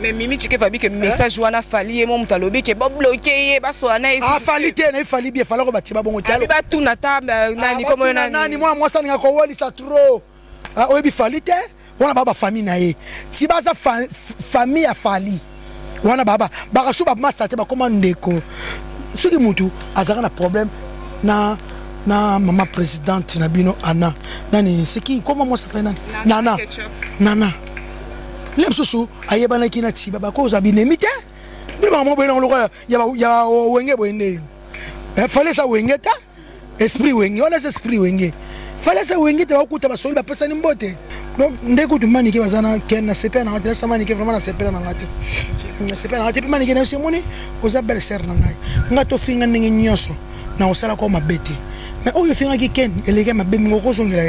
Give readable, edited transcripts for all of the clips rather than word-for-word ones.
Mais Mimi Tikeva que message wana fali et mon talobi que ba bloquer ba so ana fali te na fali bien fala ko batiba bongo talo ba tout na table nani comme nani moi ça nga ko woli ça trop oyebi fali te wana baba famille na ye ti baza famille ya fali wana baba bakasu ba masa te ba koma ndeko soki mutu azaka na problème na maman présidente na bino ana nani c'est qui comment moi ça fait nana lem susu ayebana kina tiba bakoza binemite bima mo bena lokala ya wenge boende fallait ça wenge ta esprit wenge on a esprit wenge fallait ça wenge ta bakuta basoli ba pesa ni mbote donc ndeko tumani ke bazana ken na sepe na ngati samani ke vraiment na sepe na ngati na sepe na ngati mani ke na semoni oza belle sœur na ngai ngato finga ndenge nyoso na osala ko mabete mais oyo finga ki ken eleke mabemi ko songela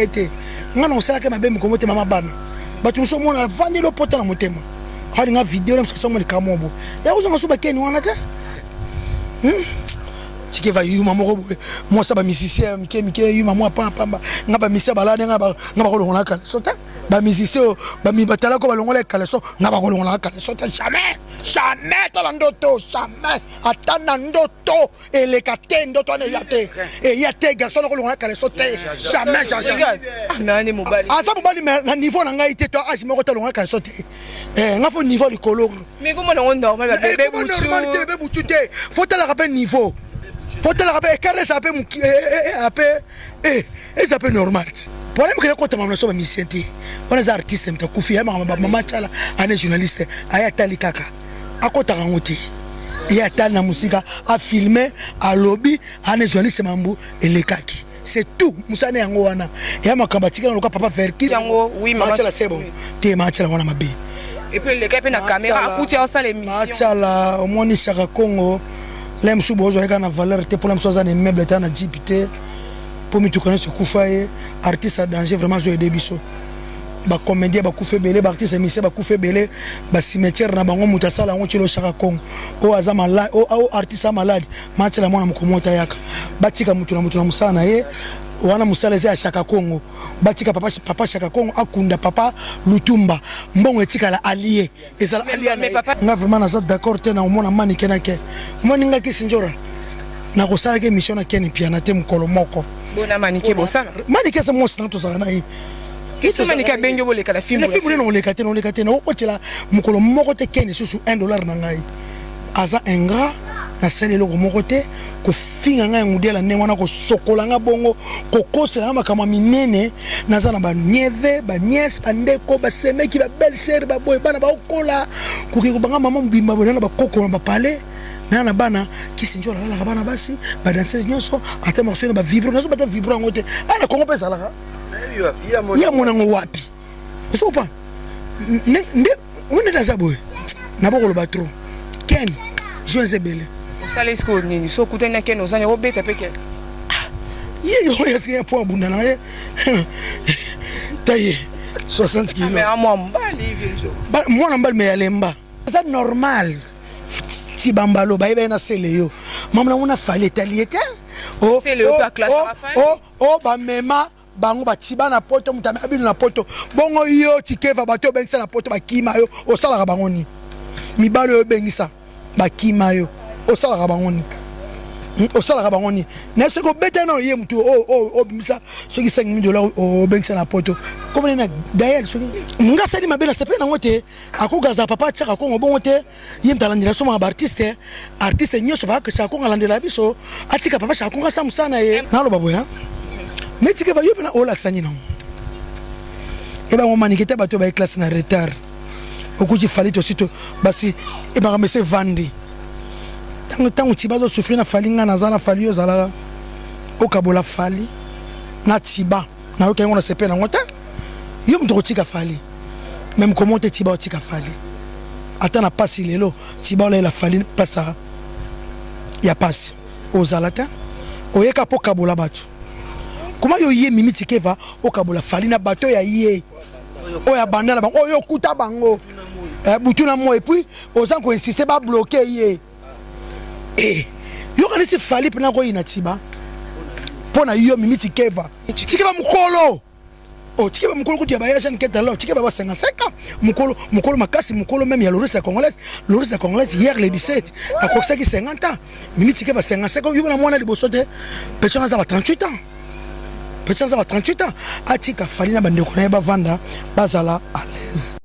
ete ngana osala ke mabemi ko mote mama bana batu so mona vandi lo pota na motema hali nga video na msaso mona kamobo ya uzonga so bakeni wana ta Tikeva yuma moko boye moi ça ba musicien mike yuma moi pamba nga ba misia balade nga ba ko longola kala sota ba musicien ba mi batala ko ba longola kala so nga ba ko longola kala sota jamais ta ndoto jamais atana ndoto eleka te ndoto na yate garçon ko longola kala sota jamais nani mobali asa mobali na niveau na ngai te to agi moko to longola kala sota nga fo niveau likolo mais comment on normal ba bébé butu te faut te la rappeler niveau. Faut te la rappeler, car ça peut normal. Problème que quand on a un musicien, on est artiste, on a koufi, maman chala, on est journaliste, aya tali kaka, à côté rangoté, il y a tal na musique, à filmer, à lobby, on est journaliste mambo et les kaki. C'est tout. Moussa ne yango wana. Ya makambati kana loka papa faire qui? Yango, oui, maman chala c'est bon. Te ma chala wana mabe. Et puis les gars na caméra, écoutez ça l'émission. Chala, au moins ni Chaka Congo. Là, je suis en valeur pour la chose en meuble en député pour me connaître ce koufaye artiste à danger vraiment je aider biso ba comédien ba koufé belé ba artiste émission ba koufé belé ba cimetière na bango mutasala ngo chilo Chaka Congo o azama malade o artiste malade match la mwana mukomota yaka batika mutu na musala na ye wana musala za Chaka Congo batika papa Chaka Congo akunda papa Lutumba mbongo etika la allié ezala allié nga vraiment na d'accord te na omona mani kenake moni nga kisinjora na kosala ke mission na keni piana te mukolo moko bona manike bosala manike sa mosi na to zana ye kiso manike benjo boleka la film no lekate na okotela mukolo moko te keni susu $1 na ngai aza enga na sali loko moko te ko finga nga ngudela ne wana ko sokola nga bongo ko kosela makama minene nazana ba nieve ba nièce bandeko ba semeki ba belle sœur ba boy bana ba okola ko ke ko banga mama mbimba bona ba koko ba pale na bana kisinjora la bana basi ba danseuse nyonso ata morceau ba vibro nazo bata vibro ngote ana kongo pesa la ya mona ngo wapi so pa nde on daza boy na bokolo ba trop ken José Belé sale sko nini so kutanya ken ozanya obeta peke yo yasikia point bunda na ye taye 60 kg mais moi mbali hivi ba mwana mbali me yalemba c'est normal ti bambalo ba ibe na sele yo mama na fale taliete oh sele yo pa classe afani ba mema bango batiba na poto mutame abinu na poto bongo yo tikeva bato bengisa na poto bakima yo osala ka bangoni mibalo yo bengisa bakima yo osala ka bangoni na se ko beta na ye mutu bimisa soki $5,000 o bengisa na poto comme na d'ailleurs soki nga sali mabela sepe na ngote akogaza papa Chaka Congo bongo te ye mtalandira soma ba artiste nyoso ba ka Chaka Congo landela biso atika papa Chaka Congo sa musana ye na lo baboya metike ba yobena ola ksani na eba mo manikete bato ba classe na retard okuji fali to sito basi eba mese vandi tango tiba zo souffrir na fali nga nazana fali yo zala okabola fali na tiba na yo kengo na sepe na ngota yo mto kotika fali même comment te tiba otika fali ata na pasi lelo tiba ola la fali pasa ya pasi ozalata oyeka po kabola batu comment yo ye Mimi Tikeva okabola fali na bato ya ye oya bandala bango oyo kuta bango butuna mo et puis ozan ko insister ba bloquer ye yo kanisi fali pena ko ina tiba pona yo Mimi Tikeva mukolo Oh, tu vas me coller tu vas jeune Keta Love, tu vas 55 ans. Mukolo makasi, mukolo même il y a Loris la congolaise. Loris la congolaise hier le 17. À quoi ça qui 50 ans. Mimi tu vas 55 ans, il va moi na libosote. Personne ça va 38 ans. Personne ça va 38 ans. Atika Falina bande ko na ba vanda bazala à l'aise.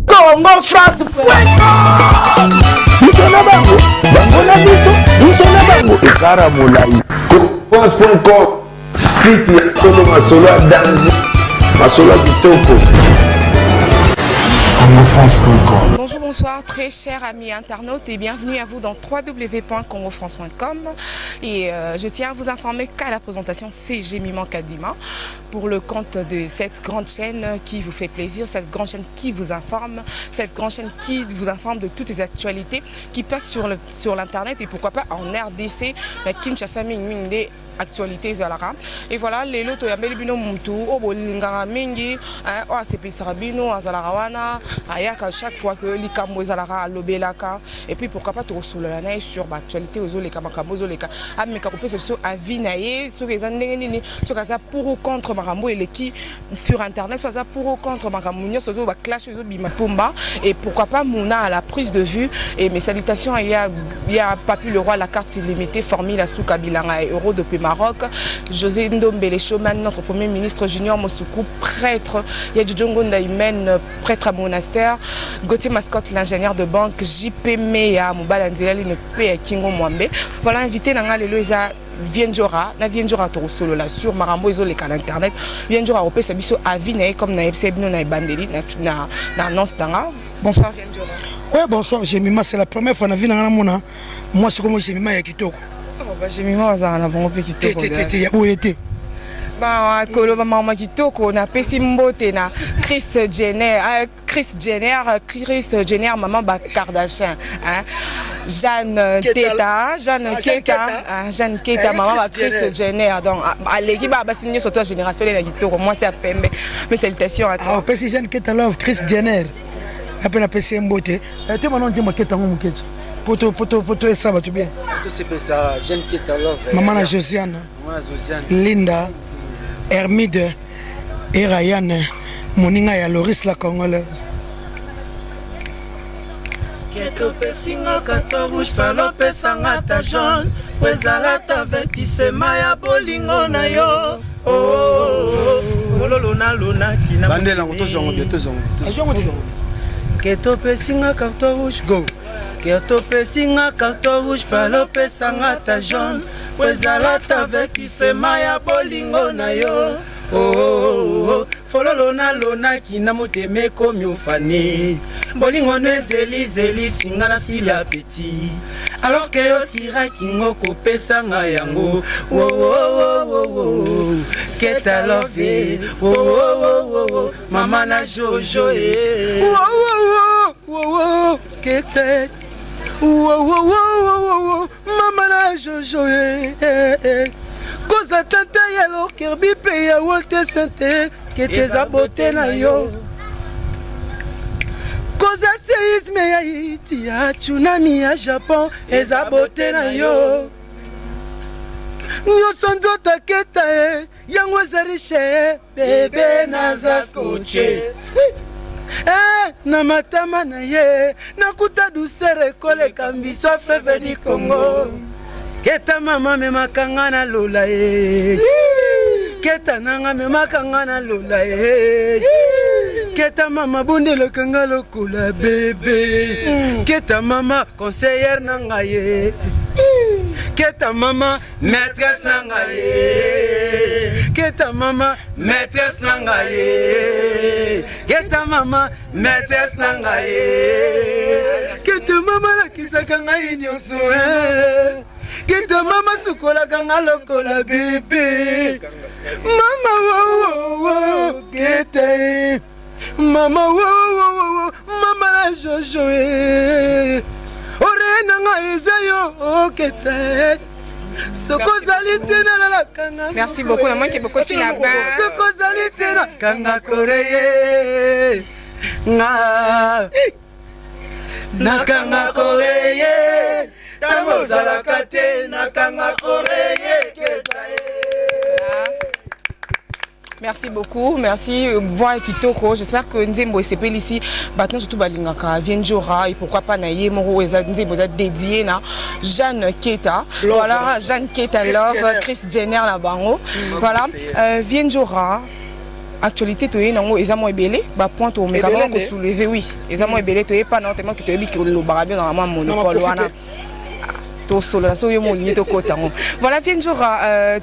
Congo France. Bisona bango. Bango na biso. Bisona bango. Ekara molai. France.com. Site ya Kolo Masolo à danger. Masolo Kitoko. Bonjour, bonsoir, très chers amis internautes et bienvenue à vous dans www.congofrance.com. Et je tiens à vous informer qu'à la présentation, c'est Gémiment Kadima pour le compte de cette grande chaîne qui vous fait plaisir, cette grande chaîne qui vous informe, cette grande chaîne qui vous informe de toutes les actualités qui passent sur l'internet et pourquoi pas en RDC, la Kinshasa Mingminde. Actualité zalara et voilà les loto ya belibino mutu obolinganga mingi o asepisa bino azala wana ayaka chaque fois que likambo zalara lobelaka et puis pourquoi pas to solola na sur actualité ozoleka makambo ozoleka ameka kopesa biso avis na ye soki eza ndenge nini soki aza pour ou contre makambo eleki sur internet soit aza pour ou contre makambo nyonso ozo ba clash ozo bima pomba et pourquoi pas mona à la prise de vue et mes salutations il y a Papi le roi la carte illimitée formée la souka bilanga euro de Maroc, José Ndombele Choman, notre premier ministre Junior Mosoukou, prêtre, Yadjongo Ndaïmen, prêtre à monastère, Gauthier Mascotte, l'ingénieur de banque, JP Meya, Moubalandilali, une paix à Kingo Mwambe. Voilà, invité Nanga Leloisa Vienjora, na Vienjora Torosolo là sur Marambo Iso les canaux internet, Vienjora Opé Sabiso Avine, comme na Ebsebino na Bandeli, na annonce Tanga. Bonsoir Vienjora. Oui, bonsoir, Gémima, c'est la première fois que je viens dans moi, c'est comme Gémima Yakitoko. J'ai mis moi à la bombe qui te bah koloba mama kitoko na pesi mbote na Chris Jenner maman ba Kardashian hein Jeanne Keta maman ba Chris Jenner donc à l'équipe ba signé sur toi génération la kitoko moi c'est à Pembe mes salutations à toi. Ah pesi Jeanne Keta love Chris Jenner après la pesi mbote tu m'as dit moi Keta ngomuketi Poto et ça va tout bien. C'est ça, Jeanne Keta Love. Maman Josiane. Linda, Hermide et Ryan. Moninga ya Loris la congolaise. Keto pesinga kato rouge falo pesanga ta jaune. Wezala ta vertissement ya bolingo na yo. Oh, lona kina. Bandela ngotozongo. Keto pesinga kato rouge go. Keto pesinga carton rouge falo pesanga ta jaune wezala ta vertissement ya bolingo na yo oh fololo na lona kina moteme komi ofani bolingo no ezeli singa na sila petit alors que yo sira kingo kopesanga yango oh Keta Love oh mama na Jojo oh Keta Maman la Jojo Cause tata yalo Kirby Peya Walter Sente Kete za bote na yo Cause séisme ya Haïti ya tsunami ya Japon eza bote na yo Nyoso nzota Keta yango eza riche bebe naza scotché na matama na ye nakuta douceur koleka mbiso fleuve du Congo Keta mama me makanga na lola ye Keta nanga me makanga na lola ye Keta mama bondelo kanga lokola bébé Keta mama conseillère nanga ye Keta mama maîtresse nanga ye Keta mama maîtresse nanga ye Keta mama maîtresse nanga ye Keta mama la kisaka ngai nyonso Keta mama sukola kanga lokola bébé Mama wo Keta Mama wo mama la Jojo Ore nanga ezayo Keta Merci beaucoup, la moitié beaucoup de la Kanga Koreye Nakanga Koreye Tango Zalakate Nakanga Koreye Merci beaucoup, merci. Voix Kitoko, j'espère que Nzembo s'appelle ici. Maintenant, surtout Balingaka, Vienjora, et pourquoi pas Naye, Moro, Nzembo dédié na Jeanne Keta. Voilà, Jeanne Keta Love, Chris Jenner la bango. Voilà, Vienjora. Actualité, tu es dans les amours belés, point au mécanisme pour soulever, oui. Les amours belés, tu es pas notamment que tu es bien le barabé dans la main monopole. Voilà, bien sûr,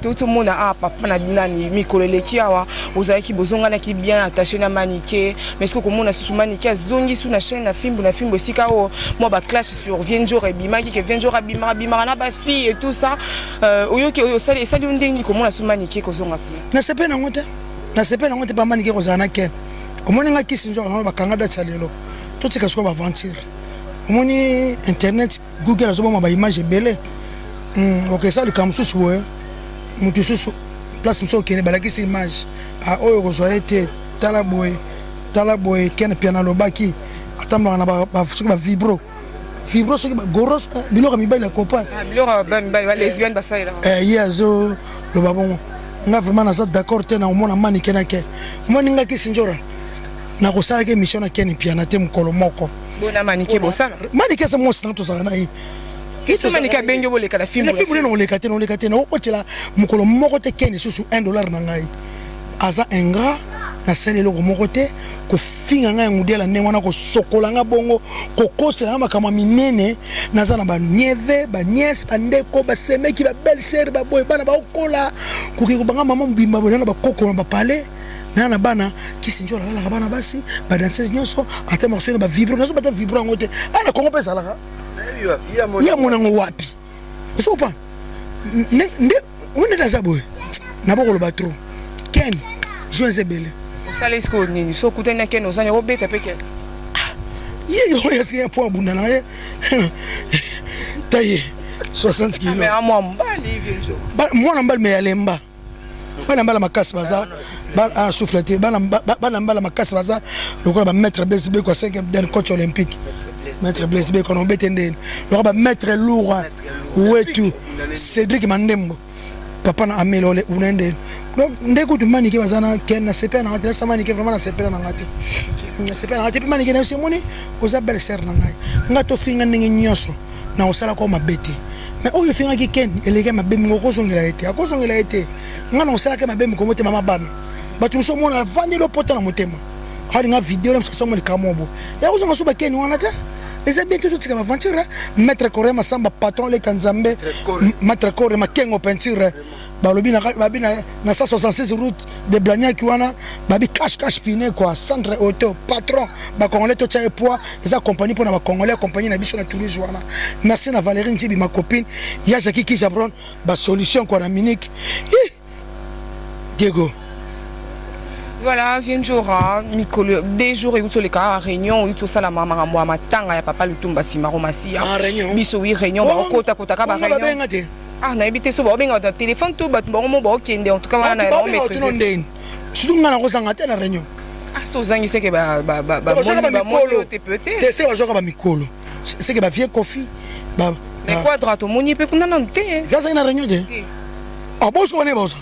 tout le monde a papa nani mikolele qui a osé qui bozonga na qui bien attaché na maniqué mais ce que comme on a sous maniqué zongi sous na chaîne na film aussi kao moi ba clash sur Vienjo et Bima qui Vienjo Bima Bima na ba fille et tout ça oyo qui oyo sali sali ndingi comme on a sous maniqué ko zonga na sepe na ngote pas maniqué ko zana ke omoni nga kisinjo na ba kanga da chalelo tout ce que ce qu'on va aventure omoni internet Google azo ba image belé OK ça le kamsusu ouais mutu susu place muso kene balaki si image a oyo ko zo été talaboy ken piano lobaki atamba na ba suka vibro soki ba goros biloko mibali la copain biloko ba mibali lesbienne basaila yezo lo babongo nga vraiment na ça d'accord te na omona mani kenake moni nga kisinjora na ko sala ke mission na ken piano te mukolo moko bona manike bosala manike sa monsi to sana yi kiso manike benjo boleka na film no lekate na okotela mukolo moko te ken susu $1 na ngai aza enga na sali loko moko te ko finga ngai ngudela ne wana ko sokola nga bongo ko kosela makama minene naza na ba nieve ba nièce ba ndeko ba semeki ba belle sœur ba boy bana ba okola ko ki ko banga mama mbimba bona ba koko ba palais na bana kisinjora la bana basi ba danseuse nyonso ata morceau ba vibro nazo bata vibro ngote ana kongo pesa la ya mona ngo wapi usopa nde on daza boy na bokolo ba trop ken Joël Bele ça les ko ni so kutena ken ozanya obeta peke yo est-ce un point bunda na taillé 60 kg mais à moi mbali Vienjo moi mbali me yalemba bana mbala makasi baza bana souffleté bana mbala makasi baza lokola ba maître BSB ko 5e den coach olympique maître BSB ko no betende lokola ba maître lourd wetu Cédric Mandembo papa na amelole unende ndeko tumani ke bazana ken na sepe na ngati samani ke vraiment na sepe na ngati na sepe na ngati mani ke na semoni oza belle sœur na ngai ngato finga ndenge nyoso na osala ko mabeti mais oyo finga ki ken eleke mabemi ngoko zongela ete ngana osala ke mabemi ko motema mabana batu so mona vandi lo pota na motema hali nga video na msaso mo likamobo ya uzonga so ba ken wana ta eza bien tout ce que aventure maître Coré Masamba patron le Kanzambe maître Coré Makengo peinture balobi na 166 route de Blagnac kiwana babi cash piné quoi centre auto patron ba congolais to tcha poids eza compagnie pour na ba congolais compagnie na biso na Toulouse wana merci na Valérie Nzibi ma copine ya Jackie qui Jabron ba solution quoi na Munich Diego. Voilà, Vienjora, Mikolo, des jours et où les cas réunion, où tout ça la maman moi matanga ya papa Lutumba Simaro Masia. Biso oui réunion, ba kota ka ba réunion. Ah na habité so ba benga téléphone tout ba mo ba okende en tout cas wana na maîtriser. Surtout ngana ko sanga te na réunion. Ah so zangi c'est que ba moni te peut-être. Te c'est ba mikolo. C'est que ba vieux Kofi ba mais quadrato moni pe kuna na te. Gaza na réunion de. Ah bon so ne ba so.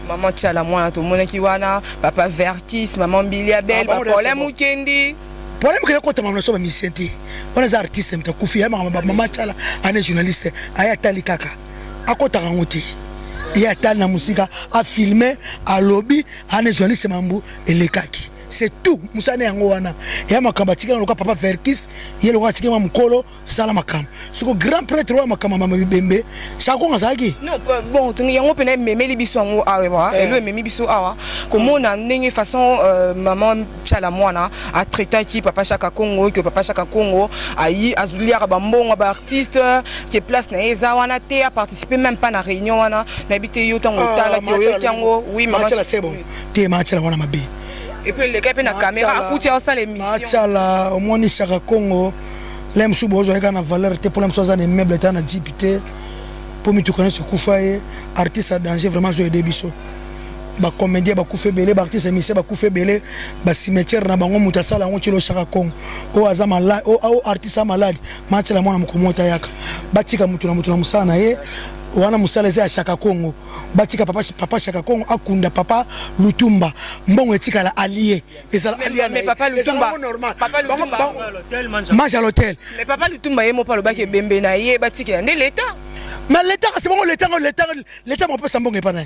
Maman Tchala, moi, tout le monde qui wana, papa Verkis, maman Billy Abel, problème ou Kendi. Problème que quand on a mission, on est artiste, on est confié, maman Tchala, on est journaliste, aya tali kaka, à côté rangoté, il y a tal na musique, à filmer, à lobby, on est journaliste mambo et les kaki. C'est tout. Moussa ne yango wana. Ya makamba tika na papa Verkis, ye lo tika ma mukolo sala makamba. Siko grand prêtre wa makamba mama bibembe. Sa ko ngazaki. Non, bon, tu yango pena memeli biso ngo awa, elo memi biso awa. Comment na ndenge façon maman Tchala mwana a traité qui papa Chaka Congo, que papa Chaka Congo ayi azulia ba mbongo ba artiste qui place na eza wana te a participer même pas na réunion wana. Na bité yo tango tala ki yo tango. Oui, maman Tchala c'est bon. Te ma Tchala wana mabe. Et puis les gars na caméra akuti au ça l'émission Machala au moins Chaka Congo l'aime sous bozo eka na valeur te pour l'aime soza des meubles ta na dipité pour mi tu connais ce koufaye artiste à danger vraiment zo aider biso ba comédien ba koufé belé ba artiste émission ba koufé belé ba cimetière na bango muta sala ngo chilo Chaka Congo o azama malade o artiste malade Machala mwana mkomota yaka batika mutu na musana ye wana musala eza ya Chaka Congo batika papa Chaka Congo akunda papa Lutumba mbongo etika la allié ezala allié mais papa Lutumba normal papa Lutumba mange à l'hôtel mais papa Lutumba yemo pa lobaki bembe na ye batika ne l'état mais l'état c'est bon l'état mon peu sambongo epana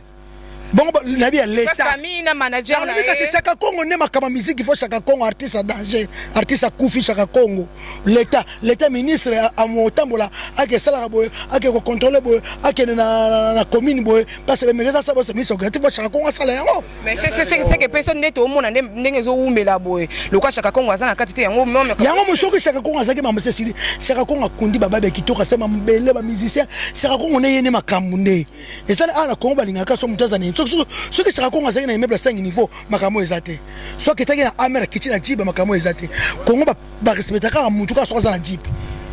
bon na bien l'état famille na manager na ye c'est Chaka Congo ne makama musique il faut Chaka Congo artiste à danger artiste à koufi Chaka Congo l'état ministre à motambola ake sala boy ake ko contrôler boy ake na commune boy parce que mais ça ça c'est mission créative Chaka Congo sala yango mais c'est que personne n'est au monde ndenge zo umela boy le quoi Chaka Congo azana katite yango yango musoki Chaka Congo azaki mama sesili Chaka Congo akundi baba be kitoka sema mbele ba musicien Chaka Congo ne yene makambu nde ezali ana Congo balingaka so mutazana ce que Chaka Congo azaki na immeuble 5 niveau makamo ezate so que taki na amera kichi na jiba makamo ezate Congo ba respectaka mutuka so za na jeep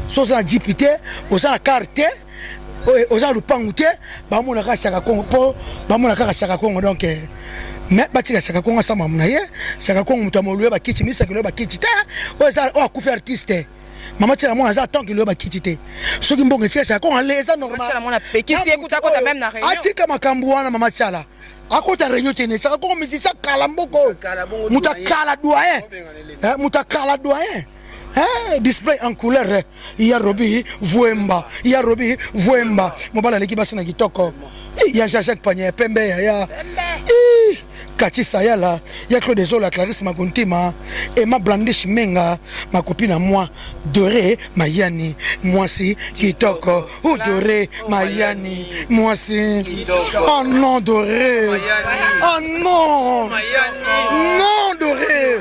so za na jeep te oza na carte oza lupangu te ba mona ka Chaka Congo po ba mona ka Chaka Congo donc mais batika Chaka Congo sama muna ye Chaka Congo mutamolwe ba kichi misa kilo ba kichi te oza o akufa artiste Maman tient la moi à tant qu'il a quitté. Ce qui me dit c'est qu'on les a normal. Maman a péqué si écoute à côté même na réunion. Atika makambouana maman tchala. À côté réunion tenez ça comme si ça kalamboko. Muta kala doyen. Muta kala doyen. Display en couleur. Il y a Robi Vuemba. Il y a Robi Vuemba. Mobala l'équipe asina kitoko. Il y a Jacques Panier Pembe ya. Kati Sayala, il y a Claude Zola, Clarisse Maguntima, Emma Blandish Menga, ma copine à moi, Doré, Mayani, moi si, Kitoko, ou Doré, Mayani, moi si, oh non, Doré, oh non, non, Doré.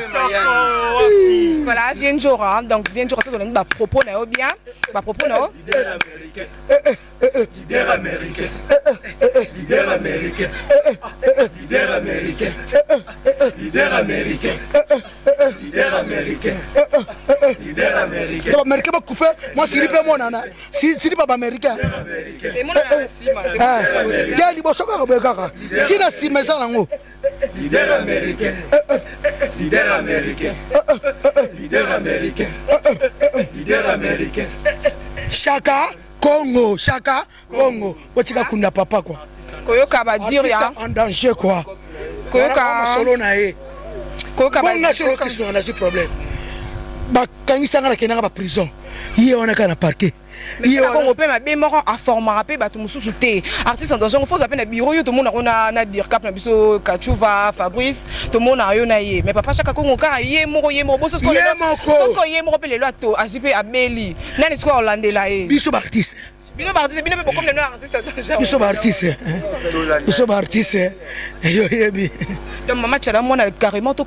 Voilà, vient jour, donc vient jour, ça donne ma propos, bien, ma propos, non. Leader américain, leader américain, leader américain, leader américain, leader américain, leader américain. Américain va couper, moi si pas mon nana, si pas américain. Et mon nana si ma. Quel liboso ka rebeka. Tina si mesa nango. Leader américain, leader américain, leader américain, leader américain. Chaka Congo, Chaka Congo. Otika kunda papa quoi. Koyoka ba dire ya en danger quoi. Koyoka solo na e. Koyoka ba na solo question na ce problème. Ba kangisa ngala kenanga ba prison. Yé wana kana parquet. Mais Chaka Congo pe ma be moko a former pe ba to mususu te. Artiste en danger, faut appeler na bureau yo to mona na dire cap na biso Kachuva, Fabrice, to mona yo na ye. Mais papa Chaka Congo ka ye moko bosso ko ye moko pe le loto azipe abeli. Nani sko olandela ye. Biso ba artiste. Bino artiste, bino pe comme les artistes en danger. Biso ba artiste. Biso ba artiste. Yo yebi. Donc maman tchala mona carrément to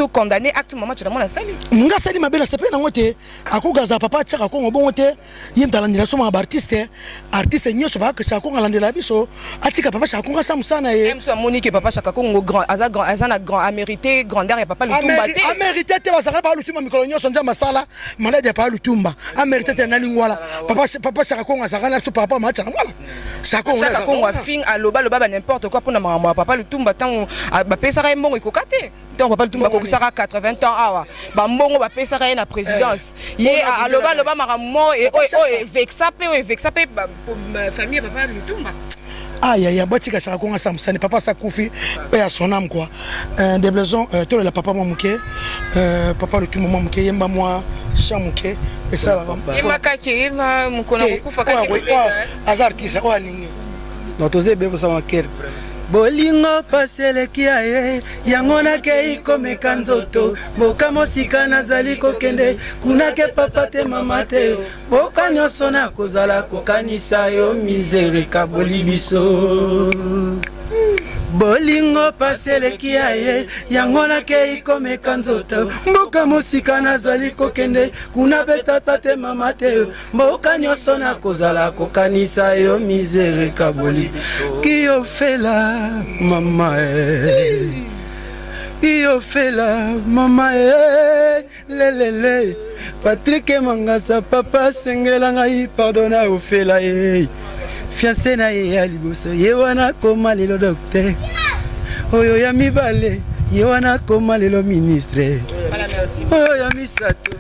condamné acte maman tchala mona sali. Nga sali mabela sepe na ngote akogaza papa Chaka Congo bongote yimtalandira soma ba artiste nyoso ba Chaka Congo landela biso atika papa Chaka Congo samusana ye. Même so Monique papa Chaka Congo grand azana grand a mérité grandeur et papa Lutumba te. A mérité te bazaka pa Lutumba mikolo nyoso nza masala manade pa Lutumba. A mérité te nani ngwala papa Chaka Congo azaka na so papa ma tchala ngwala. Chaka Congo a fin à loba n'importe quoi pour na mama papa Lutumba tant ba pesara mbongo ikokate. Donc papa Lutumba ko sara 80 ans awa. Ba mbongo ba pesara na présidence. Ye a loba maramo et vexa pe famille papa Lutumba. Aïe aïe, batika Chaka Congo samusani papa Sakoufi paix à son âme quoi. Déblaison toi la papa Mamouké papa Lutumba Mamouké yemba moi Chamouké et ça là. Yemba kaki va mukona kufa kaki. Azar kisa o alingi. Notoze bevo sama ker. Bolingo paseleki aye yango nakei komeka nzoto boka mosika nazali kokende kunake papa te mama te boka nyonso nakozala kokanisa yo misere kaboli biso bolingo paseleki aye yango nakei komeka nzoto mboka mosika nazali kokende kuna betata te mama te mboka nyonso nakozala kokanisa yo misere kaboli kiofela mama kiofela mama lelele Patrick Mangasa papa sengela ngai pardona ofela fiancé na ye ya liboso ye wana koma lelo docteur oyo ya mibale ye wana koma lelo ministre oyo ya misato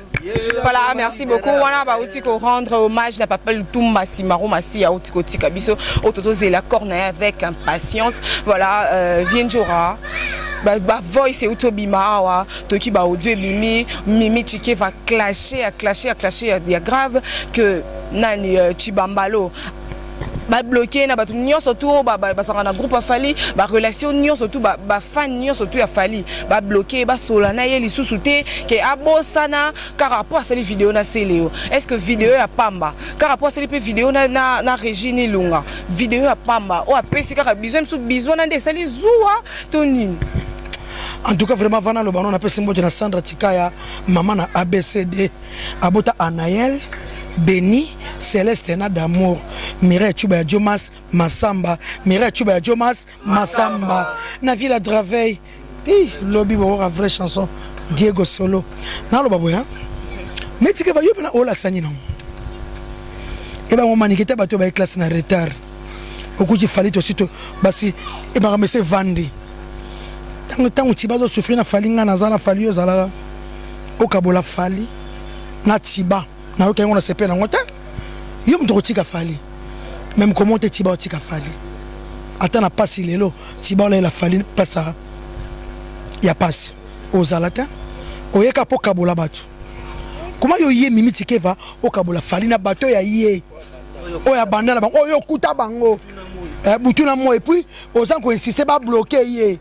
Voilà, merci beaucoup. On a aussi rendre hommage à Papa Lutumba Simaro Massi à Otikoti Kabiso, Ototo Zela Cornet avec impatience. Voilà, Vienjora. Voice et Utobima, Toki ba audio bimi, Mimi Chike va clasher, il y a grave que Nani Chibambalo. Ba bloqué na batu nyo surtout ba sangana groupe afali ba relation nyo surtout ba fan nyo surtout afali ba bloqué ba solana ye lisusu te ke abosana car rapport à ces vidéos na Céléo. Est-ce que vidéo ya pamba car rapport à ces vidéos na Régine Lunga vidéo ya pamba o apesi car besoin na de sali zuwa tonine. En tout cas, vraiment, Vana le baron a fait symbole de Sandra Tikaya, maman na ABCD, Abota Anaël, Béni, Céleste d'amour, Mireille Chuba Jomas, Massamba, Mireille Chuba Jomas, Massamba, Navila Draveil, lobby pour une vraie chanson, Diego Solo. Dans le babouya, mais tu vas y aller au lac Sanino. Et bien, on m'a dit que tu vas être classe en retard. Au coup, il fallait aussi, basi, et bien, mais c'est Vandi. Tant que tu vas souffrir, na fali nga nazana fali yo zala okabola fali na tiba na okengo na sepe na ngota yo mto tika fali même comment te tiba tika fali ata na pasi lelo tiba la fali pasa ya pasi ozalata oyeka po kabola batu comment yo ye mimi tikeva okabola fali na bato ya ye oya bandana bango oyo kuta bango butuna mo et puis ozan ko insister ba bloquer ye.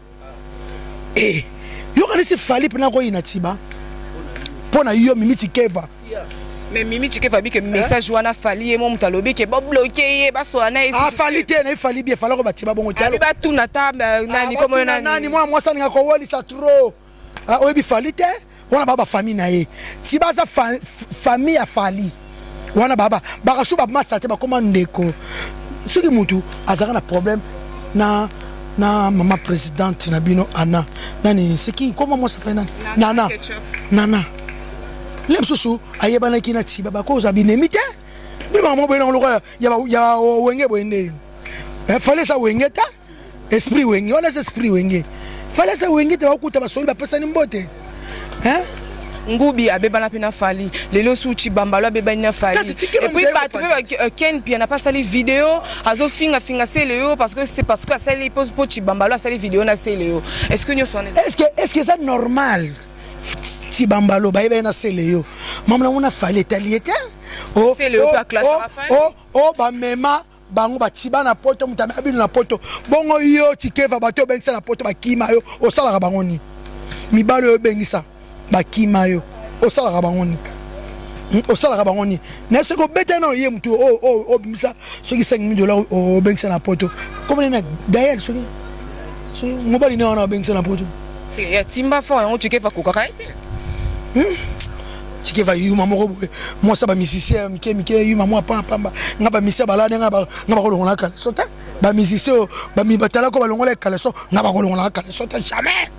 Eh, yo kanisi fali pena ko inatiba pona yo Mimi Tikeva. Mais Mimi Tikeva bi que message wana fali e mo mutalobi ke ba bloquer ye ba so na ah fali te na fali bien fala ko batiba bongo talo ba tuna ta nani comme nani moi ça nga ko woli sa trop ah obi fali te wana baba famille na ye tiba za famille ya fali wana baba ba kasu ba masa te ba komandeko soki mutu azaka na problème na maman présidente Nabino Anna nani c'est qui comment moi ça fait nana lem susu ayebana kina tiba ba ko za binemite bi maman bo na lo ya wenge boende fallait ça wenge ta esprit wenge on a esprit wenge fallait ça wenge te ba kuta ba soli ba pesa ni mbote hein Ngubi abeba pena fali lelo suchi bambalo abeba ina fali et puis Ken puis n'a pas sali vidéo azo finga Céléo parce que c'est parce que ça les pose pour Chibambalo sali vidéo na Céléo. Est-ce que nous sommes est-ce que c'est normal Chibambalo ba ina Céléo maman on a fali talieta oh Céléo pas classe Raphaël oh ba mema bango batiba na poto mutame abino na poto bongo yo tikeva bato bengisa na poto bakima yo osala bango ni mibalo yo bengisa bakima yo osala bangoni na ce ko beta na ye mtu bimisa soki $5,000 o bengisa na poto comme na d'ailleurs soki mobali na wana bengisa na poto c'est ya timba fort on tike fa kokaka tike va yuma moko boye moi ça ba musicien mike yuma moi pamba nga ba musicien balade nga ba ko longola kala sota ba musicien ba mi batala ko ba longola kala so nga ba ko longola kala sota jamais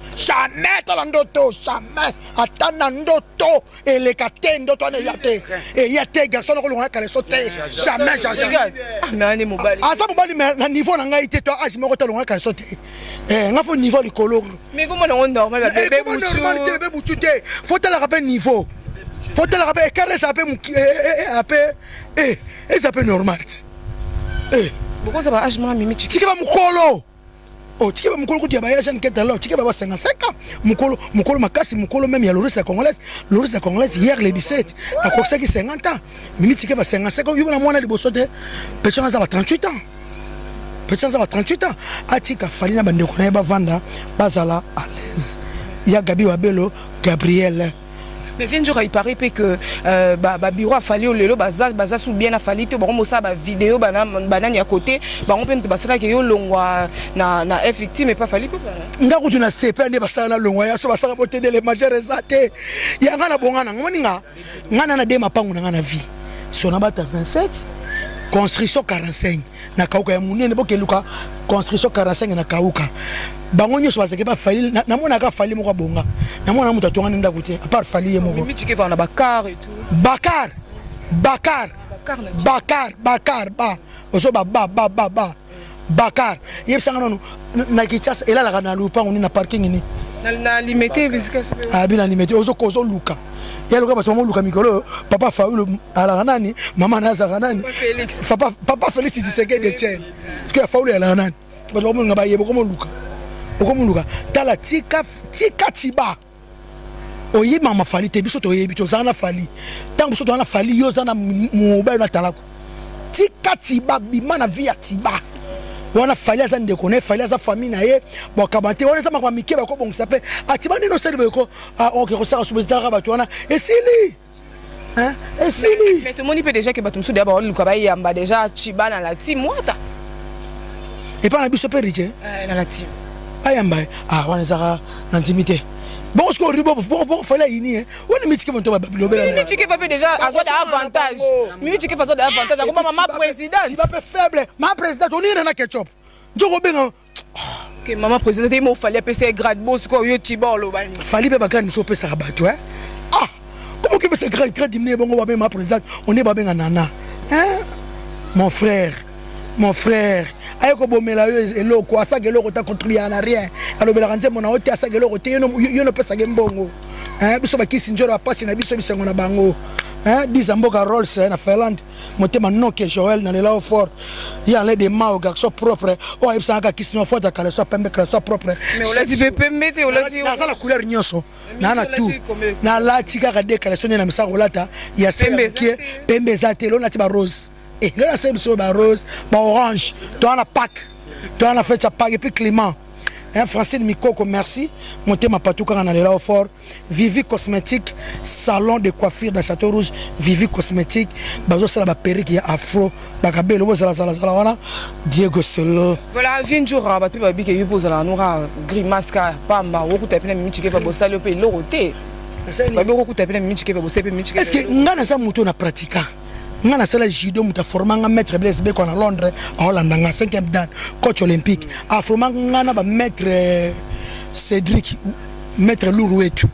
dans ndoto jamais atana ndoto ele kate ndoto na yate et yate garçon ko longola kala sota jamais mais ani mobali asa mobali na niveau na ngai te to asi moko to longola kala sota nga fo niveau likolo mais comment on normal ba bébé butu te faut te la rappeler niveau. Faut-il rappeler car ça peut normal. Pourquoi ça va âge moi Mimi tu va mukolo. Oh tu va mukolo kuti ya jeune keta là tu va 55 ans. Mukolo makasi mukolo même il y a le reste congolaise hier le 17 à quoi ça qui 50 ans. Mimi tu va 55 ans yo na mwana liboso te. Personne ça va 38 ans. Personne ça va 38 ans. Atika falina bandeko na ba vanda bazala à l'aise. Il y a Gabi Wabelo, Gabriel. Mais vient il paraît que bureau a fallu lelo baza sous bien a fallu te bon ça ba vidéo banani à côté ba on peut basala que yo longwa na effective mais pas fallu pas nga kutu na CP ande basala longwa ya so basala bote de les majeurs zate ya ngana bongana ngoni ngana na de mapangu na ngana vie so na bata 27 construction 45 na kauka ya munene boke luka construction 45 na kauka bango nyoso bazake ba fali na mona ka fali moko bonga na mona muta tonga nda kuti à part fali ye moko Mimi tikeva na bakar et tout bakar ba oso ba bakar yebsanga nono na kichasa ela la na lupa ngoni na parking ni na limité puisque ah bien limité ozo luka ya luka parce que luka mikolo papa Faulu ala nani maman Nazara nani papa Félix Tshisekedi de Tchèque parce que Faulu ala nani parce que on ngaba yebo comme luka tala tika tiba oyi mama fali te biso to yebi to zana fali tango biso to na fali yo zana mobile na talako tika tiba bimana via tiba wana fali aza ndeko ne fali aza famille na ye bakabante wana sama kwa mikeba ko bongisa pe atiba nino seli beko OK ko saka subitala ba wana esili hein esili mais tout le monde peut déjà que batumsu d'abord le kaba yamba déjà chiba na la team wata et pas na biso pe riche na la team ayamba wana zaka na intimité bon ce qu'on ribo bon fallait ini on est mitike monto ba lobela mitike va déjà azo d'avantage mitike fa d'avantage comme maman présidente tu vas pas faible ma présidente on est na ketchup njoko benga que maman présidente il fallait passer grade boss ko yo tibolo bani fallait be bakani so pesa bato comment que c'est grade dimné bon on va ma présidente on est ba benga nana hein mon frère ayeko bomela yo eloko asaka eloko ta contribuer na rien alobela kanze mona ote asaka eloko te yo no pesa ngembongo hein biso bakisi njoro apasi na biso bisengo na bango hein bizamboka Rolls na Finlande motema noke Joël na lela fort ya les des mao garçon propre o ebisa ka kisi no fort kala so pembe kala so propre mais on l'a dit pembe te on l'a dit na la couleur nyonso na tout na la tika ka de kala so na misa rolata ya pembe zate lo na ti ba rose. Et là, c'est le rose, orange, toi on a Pâques, toi on a fait ça Pâques et puis Clément. Francine Mikoko, merci. Montez ma patou quand on est là au fort. Vivi Cosmétique, salon de coiffure dans Château Rouge. Vivi Cosmétique, bazo c'est la perruque qui est afro. Bakabé le zala Diego Solo. Voilà, vient jour ba pe ba bi ke yo pose la noura grimasca pamba woku tapina mitike fa bossa le pe loroté. Ba bi woku tapina mitike fa bossa pe mitike. Est-ce que ngana sa muto na pratika? Ngana sala judo muta formanga maître Blaise Beko na Londres à Hollande nga 5e dan coach olympique a formanga ngana ba maître Cédric maître Lourouetu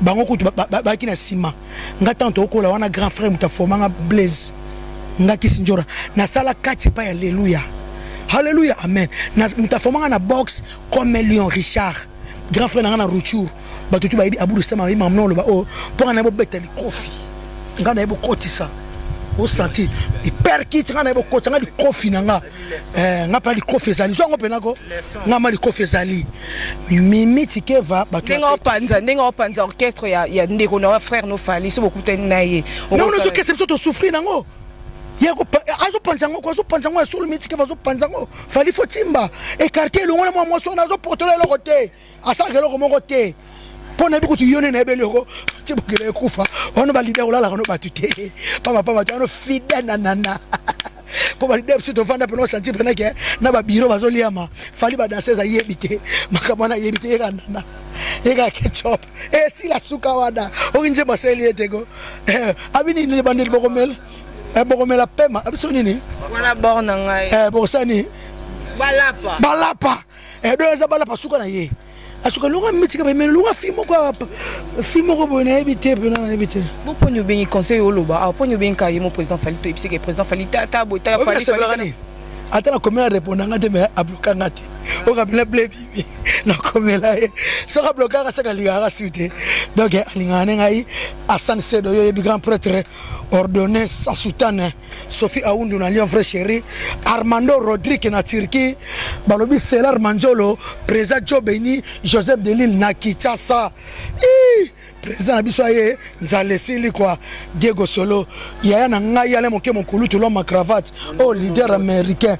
bango kutu ba kina sima nga tanto okola wana grand frère muta formanga Blaise nga kisinjora na sala kati pa alléluia alléluia amen na muta formanga na boxe comme Lion Richard grand frère na Routour ba tutu ba ibi aburu sama ba mamno lo ba o pour na bo betali kofi nga na bo kotisa au senti hyper kit ngana ebo ko tanga di kofi nanga ngapa di kofi zali so ngope nako ngama di kofi zali mimi tikeva bato ndinga opanza orchestre ya ndeko na frère no fali so bokuta naye non so que c'est to souffrir nango yako azo panzango ko azo panzango sur le mitike vazo panzango fali fotimba et quartier le ngona mo so nazo portele lo côté asa ke lo mo côté pona biku tuyone na ebeleko tibokele kufa ono ba leader olala kono batute pama tu ono fida nanana po ba leader sito vanda peno santi pena ke na ba biro bazoliama fali ba danseuse yebite makabana yebite ekanana eka ketchup si la suka wada okinje baseli etego abini ni bandeli bokomela pema abiso nini wana borna ngai bosani balapa doza balapa suka na ye asuka longa mitika ba mais longa fimo ko bona ebité bona ebité bo ponyo bengi conseil oloba ponyo bengi ka yemo président Fali to ipsike président Fali ta bota Fali ata na komela répondre ngate me abloka ngate o ka bla bibi na komela so ka bloka ka saka liga ka suite donc alingane ngai Hassan Sedo yo bi grand prêtre ordonné sans soutane Sophie Aoundou na Lyon frère chéri Armando Rodrigue na Turquie balobi Selar Manjolo président Jobeni Joseph Delille na Kinshasa président bisoye nzale sili kwa Diego Solo yaya na ngai ale moke mokulu to l'homme cravate au leader américain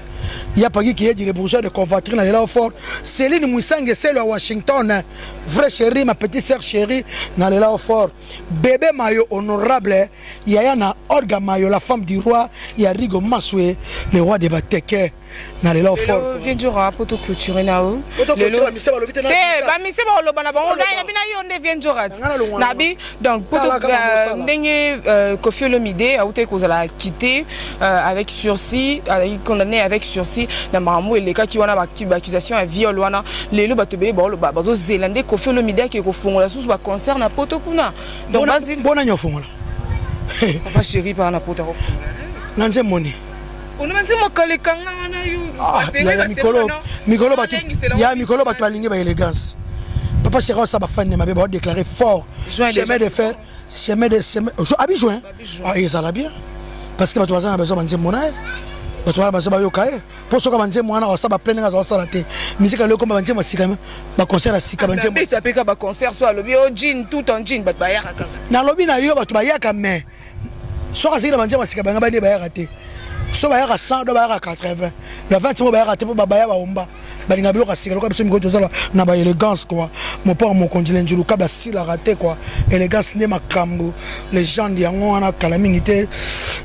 ya pagi qui est le bourgeois de convoitrer na la fort Céline Mouissangue celle à Washington vrai chéri ma petite sœur chérie na la fort bébé mayo honorable yaya na Olga Mayo la femme du roi ya Rigo Maswe le roi de Bateke na la fort vient du rap pour tout clôturer na o le mise ba lobite na ba mise ba loba na bango na bina yonde vient du rat nabi donc pour ndenge Koffi Olomide a été kozala quitté avec sursis condamné avec sursis na maramou et les cas qui wana accusation à viol wana lelo batobele ba bazo zélande Koffi Olomide qui ko fongola sous ba concert na poto kuna donc vas-y bona nyofongola papa chéri pa na poto fongola nanze moni on m'a dit mo kale kanga wana yo mikolo batu ya mikolo batu alingi ba élégance Papa Chéra, ça va faire déclarer fort. Chemin de fer, chemin de chemin. Abi juin. Ah, et ça va bien. Parce que tu vas avoir besoin de monnaie. Tu vas avoir besoin de cahier. Pour ce que tu vas ça va plein à ça la tête. Musique le comme tu vas sika, ba concert à sika banze. Tu as payé ba concert soit lobby au jean tout en jean ba ya ka. Na lobby na yo ba tu ba ya ka mais. So ka sika banze sika banga ba ne ba ya raté. So ba ya 100 do ba ya 80. Le 20 mo ba ya raté pour ba ya ba omba. Balinga bio kasika loka biso miko tozala na ba élégance quoi mon père mon condile njulu kabla si la raté quoi élégance ne makambo les gens di yango wana kalamingité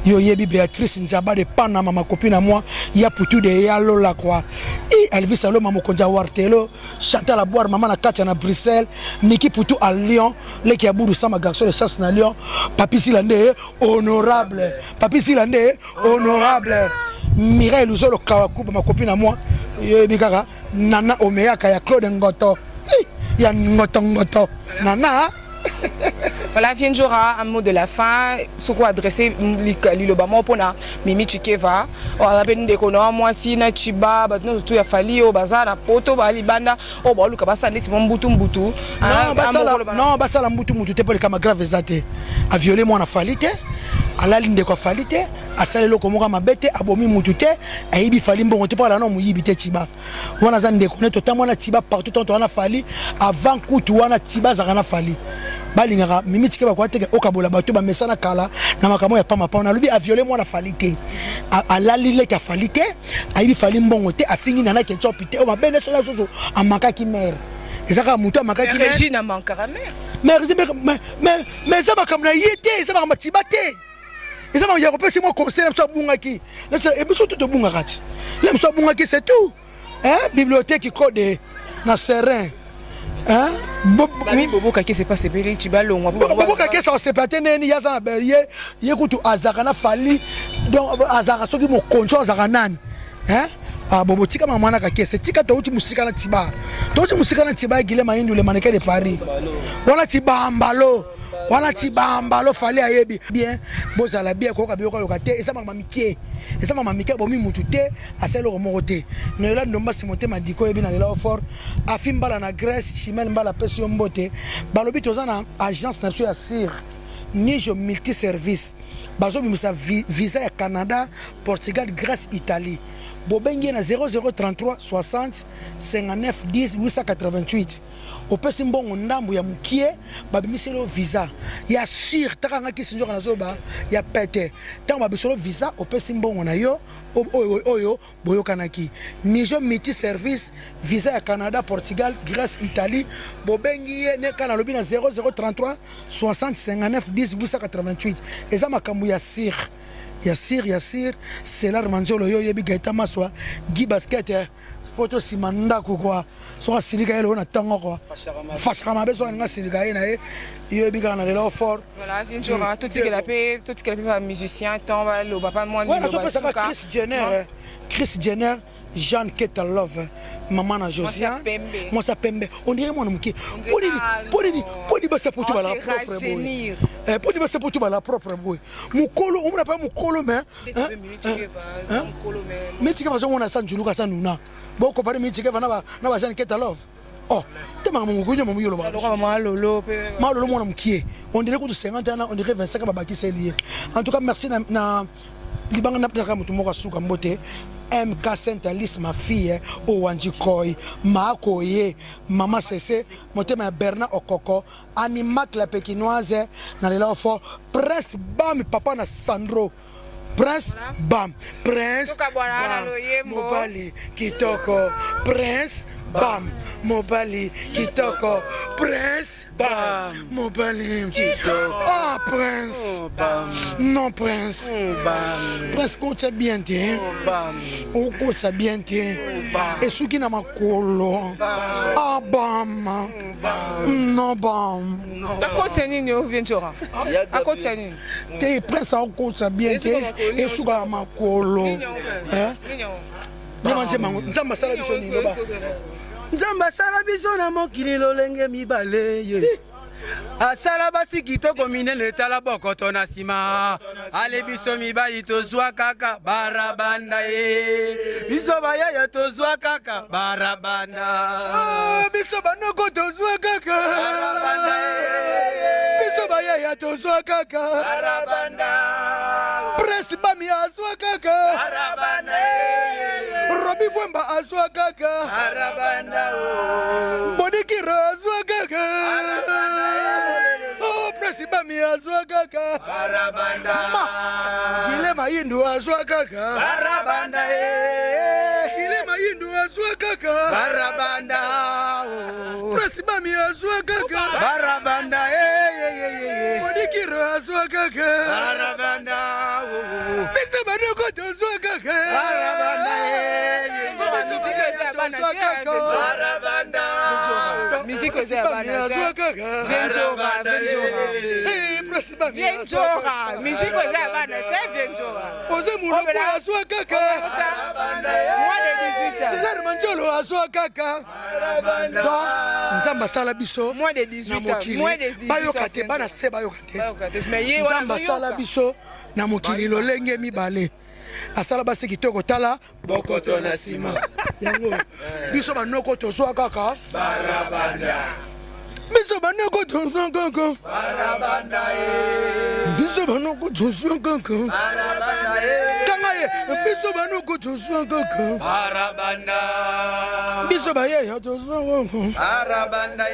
yo yebi Béatrice Nzaba de Panama ma copine à moi ya putu de yalo la quoi et Elvis Alo mama konja wartelo Chantal à boire maman na Katia na Bruxelles Niki putu à Lyon les qui a boudou sama garçon de chasse na Lyon papi Silande honorable papi Silande honorable Mireille Luzolo Kawaku ma copine à moi Bikara Nana Omeyaka ya Claude Ngoto ya Ngoto Nana. Voilà, Vienjora, un mot de la fin. Ce qu'on a adressé l'Ilobama pour Mimi Chikeva. On a appelé des kono moi si na Chiba, nous tout ya fali au bazar na poto ba libanda au ba luka basa ndeti mbutu. Non, basa la mbutu te pour les camas graves zate. A violer moi na falite. ala linde ko falite asale loko moka mabete abomi mutute ayibi fali mbongo te pala no muyibi te tiba wana za ndeko ne totamona tiba partout tant wana fali avant kutu wana tiba za kana fali balingaka mimi tike ba kwateke okabola bato ba mesana kala na makamo ya pama pa na lobi a violer moi na falite ala lile ka falite ayibi fali mbongo te afingi na ke chopite o mabene so amaka ki mère ezaka mutu amaka ki mère Regina mankara mère mais ça va comme na yete ça va comme tibate et ça va y repasser moi conseil ça bungaki et bien surtout bungakati là ça bungaki c'est tout hein bibliothèque code na serein hein bobo kake c'est pas c'est belé tibalo bobo kake ça c'est pas teneni yaza na ye kutu azaka na fali donc azaka soki mo koncho azaka nani hein ah bobo tika mama na kake c'est tika to uti musika na tiba to uti musika na tiba gile maindu le maneke de Paris wala tiba mbalo wana tibambalo fali ayebi bien bozala bien ko kabio ko kate esa mama mikie bomi mutute aselo morote no la ndomba simote madiko yebi na lela fort afimbala na Grèce chimel mbala peso mbote balobi tozana agence nationale ya sir nijo multi service bazo bimisa visa ya Canada Portugal Grèce Italie Bobengi na 0033 60 59 10 888 opesi mbongo ndambu ya mukie babimiselo visa ya sur takanga kisinjo kana zoba ya pete tango babisolo visa opesi mbongo na yo oyo boyokanaki nijo multi service visa ya Canada Portugal Grèce Italie bobengi ne kana lobi na 0033 60 59 10 888 eza makambu ya sir Yassir, c'est là Manjolo yo yebi gaita maswa Guy basket photo simanda quoi so asirika ele ona tango quoi fashama beso nga sirika ina yo yebi kana le fort voilà Vinjora tout ce qu'il a fait pas musicien tant le papa moi Chris Jenner Jean Ketalove maman na Josiane moi ça pembe on dirait mon mki poni ba saputu ba la propre boy poni ba saputu ba la propre boy mukolo on n'a pas mukolo mais mais tu vas on a sanjulu ka sanuna boko pare mi tike na ba Jean Ketalove oh tema mukujo mu yolo ba malolo mona mkie on dirait que 50 ans on dirait 25 ba baki selier en tout cas merci na libanga na paka mutu moka suka mbote MK Saint Alice ma fille o Wanjikoi Makoye Mama Cessé motema Bernard Okoko Animat la pékinoise na lela fort Prince Bam papa na Sandro Prince Bam Prince Mobali Kitoko Prince Bam Mobali Kitoko Prince Bam Mobali Kitoko ah Prince Bam non Prince Bam Prince coach bien tiens o coach bien tiens et ceux qui n'a ma colo ah Bam non Bam la coach c'est ni Vinjora a coach c'est ni te Prince o coach bien tiens et ceux qui n'a ma colo hein Nzamba sala biso ni loba Nzamba sala biso na mokili lolenge mibale ye asala basi kitoko minene etala bokoto na nsima ale biso mibali tozwa kaka barabanda ye biso bayaya tozwa kaka barabanda biso banoko tozwa kaka barabanda ye biso bayaya tozwa kaka barabanda presi bami azwa kaka barabanda ye robi vwemba azwa kaka barabanda bodikiro azwa kaka Bami azwa kaka barabanda Kile mayindu azwa kaka barabanda Kile mayindu azwa kaka barabanda Presi bami azwa kaka barabanda Modikiro azwa kaka barabanda Bise banoko tozwa kaka barabanda barabanda Musique aux Abana. Vienjora. Musique aux Abana. Vienjora. Osez mon lobo azwa kaka. Moi de 18 ans. C'est l'air manjolo azwa kaka. Donc, nzamba sala biso. Moins de 18 ans. Moins de 18 ans. Bayokate bana se bayokate. Nzamba sala biso na mokili lolenge mibale. Asala basi kitoko tala bokoto na sima yango biso banoko tozwa kaka barabanda biso banoko tozwa kaka barabanda biso banoko tozwa kaka barabanda kanga ye biso banoko tozwa kaka barabanda biso bayaya tozwa kaka barabanda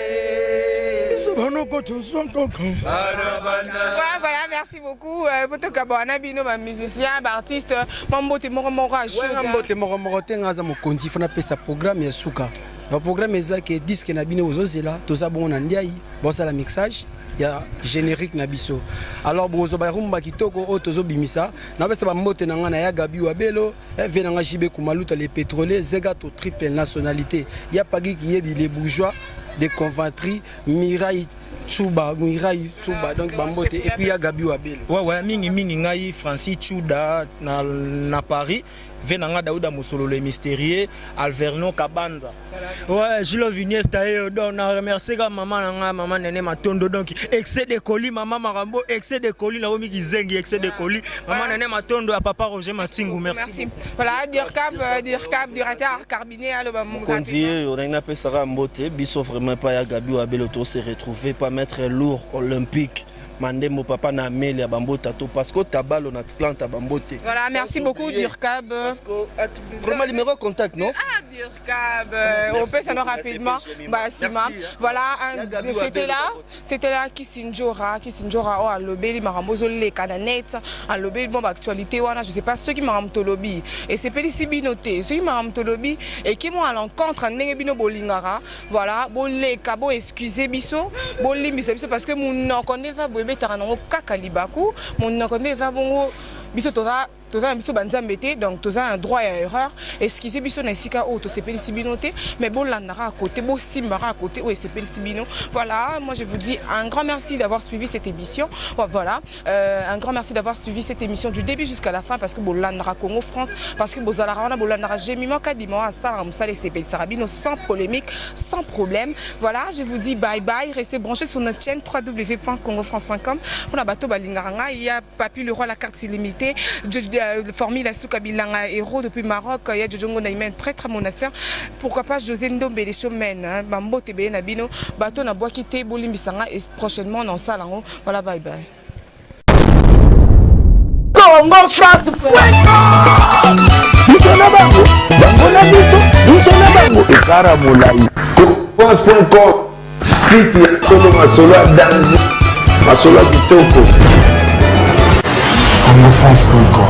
biso banoko tozwa kaka barabanda. Voilà, merci beaucoup. Botoka bana bino ba musicien, ba artiste, mambote moko Sugar. Mambote moko tenga za mokonzi fana pesa programme ya suka. Le programme ezaki disque na bino ozozela, toza bon na ndiayi, bossa la mixage. Il y a générique nabiso. Alors bozo ba rumba kitoko o tozo bimisa. Na besa ba mote na ngana ya Gabi Wabelo, venanga jibe kumaluta les pétroliers, zega to triple nationalité. Il y a pagi qui est les bourgeois, des conventeries, Mirai Chouba, donc Bambote, et puis il y a Gabi Wabelo. Ouais, mingi ngai Francis Chouda na Paris. Venanga Daouda Moussolo le mystérieux, Alverno Kabanza. Ouais, Jules Viniesta on a remercié maman Nene Matondo donc excès de colis maman Marambo excès de colis na omi kizengi excès de colis maman Nene Matondo à papa Roger Matingu merci. Voilà Dirkab directeur carbiné à le Kondier on a une appel Sarah Mbote biso vraiment pas ya Gabi Wabelo to se retrouver pas mettre lourd olympique. Mandé mon papa na mail à Bambota parce que tabalo na clan à Bambote. Voilà, merci beaucoup Dirkab. Vraiment numéro contact non? Ah Dirkab, on peut s'en rapidement. Bah Sima. Voilà, c'était là Kisinjora oh à lobby Marambozo les cananettes, à lobby bon actualité wana, je sais pas ceux qui m'ont tolobi et c'est Pélici Binoté, ceux qui m'ont tolobi et qui m'ont à l'encontre en Nengebino Bolingara. Voilà, bon les cabo excusez biso, bon limbiso parce que mon connaît ça Tarango Kakalibaku, mon connaît ça bon biso toza biso banzambete donc toza un droit à erreur excusez biso na sika o to sepeli sibinoté mais bon landara à côté bon simbara à côté ou sepeli sibino. Voilà, moi je vous dis un grand merci d'avoir suivi cette émission. Voilà, un grand merci d'avoir suivi cette émission du début jusqu'à la fin parce que bon landara Congo France parce que bozalara on a bon landara Jemima Kadima à ça on sale sepeli sarabino sans polémique, sans problème. Voilà, je vous dis bye bye, restez branchés sur notre chaîne www.congofrance.com. Pour la bateau balingaranga, il y a Papi le roi la carte illimitée. Formule à Soukabilanga héros depuis Maroc, il y a Djongo Naïmen prêtre à monastère. Pourquoi pas José Ndombe les chemins, Bambo Tebe Nabino, bateau na bois quitté Bolimbisanga et prochainement dans Salango. Voilà, bye bye. Congo France. Site ya Tolo Masolo danger Masolo kitoko. CongoFrance.com